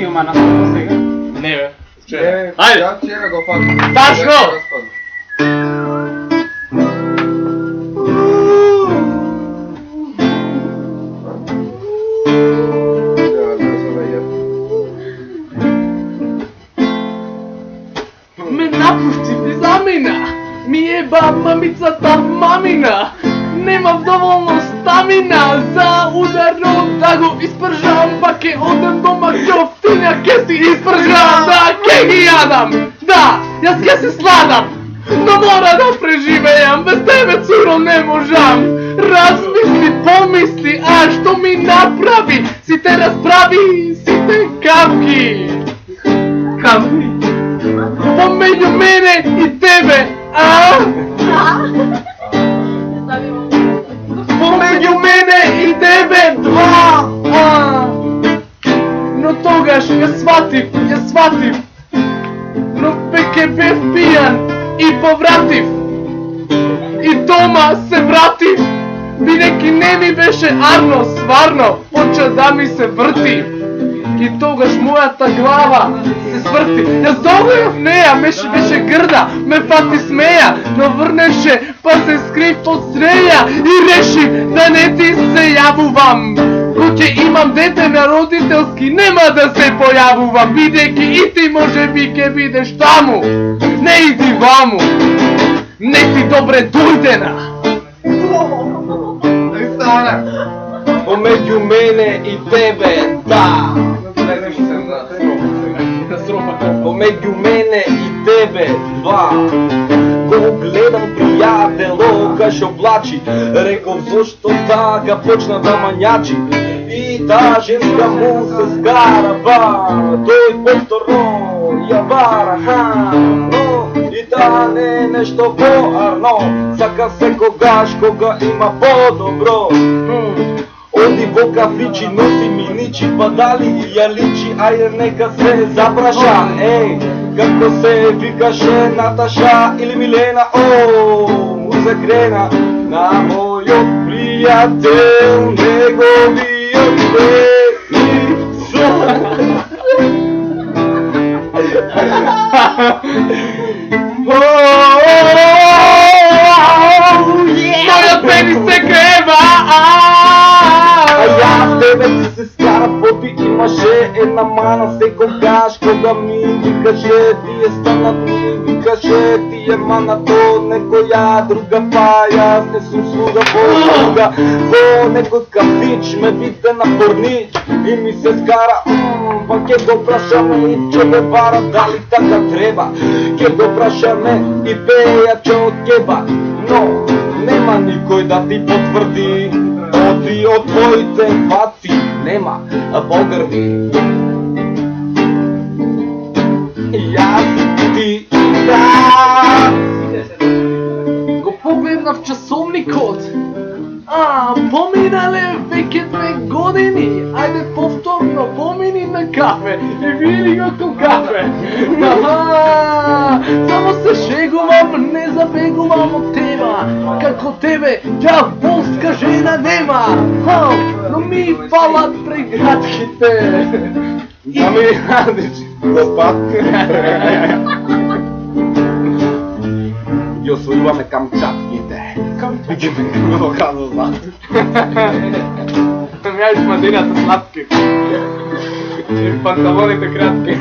филма наскоро сега? Не бе. Ајде! Ја вчера го фатив. Тачно! Ме напусти, ми замина. Ми еба мамицата мамина. Немав доволно стамина за ударно да го испржам, па ке одем дома ќофтиња ке си испржам, да ке ги јадам. Да, јас ке се сладам, но мора да преживејам, без тебе цуро не можам. Размисли, помисли, а што ми направи, си те расправи, си те капки. Капки? Помеѓу мене и тебе, а? Помеѓу мене и тебе два, но тогаш ја сватив, но веќе бев пијан и повратив, и дома се вратив, бидејќи не ми беше арно, сварно, почна да ми се врти. И тогаш мојата глава се сврти. Јас догледав неја, беше грда, ме фати смеја, но врнеше, па се скрив од среја и решив да не ти се јавувам. Коќе имам дете на родителски, нема да се појавувам, бидејќи и ти може би ке бидеш таму, не иди ваму. Не ти добре дојдена. Помеѓу мене и тебе, да. Помеѓу мене и тебе, два. Го гледам пријатело, кај шо облачи, реков зошто така почна да мањачи. И та женска му се згарава, тој повторно ја бара, но и та не е нешто поарно, сака секогаш кога има по-добро. Оди во кафичи, носи миничи, па дали ја личи, ајде нека се запраша. Еј, како се викаше Наташа или Милена, о, му се крена на мојот пријател, неговиот певица. Мојот певица се крева, Јас тебе ти се скарав, поти имаше една мана секогаш, кога ми викаше ти е станат, ми викаше ти е манато некоја друга, па јас не сум слуга друга. Во некој кафич ме виде на порнич и ми се скара, па ке го прашаме и ќе ме бара, дали така треба, ке го прашаме и пеја ќе од кеба, но нема никој да ти потврди. Оди од твоите фаци нема погрди. Јас ти да. го погледнав часовникот. Поминале веќе 2 години. Ајде повторно помини на кафе и види го кон кафе. Само се шегувам, не забегувам од тема. Како тебе, ѓаволска жена нема. Но ми фалат прегратките. Да ми радиш, Господ. Ги освојуваме камчатките. Ги ме го казал знат. Ја измадината сладки. И панталоните кратки.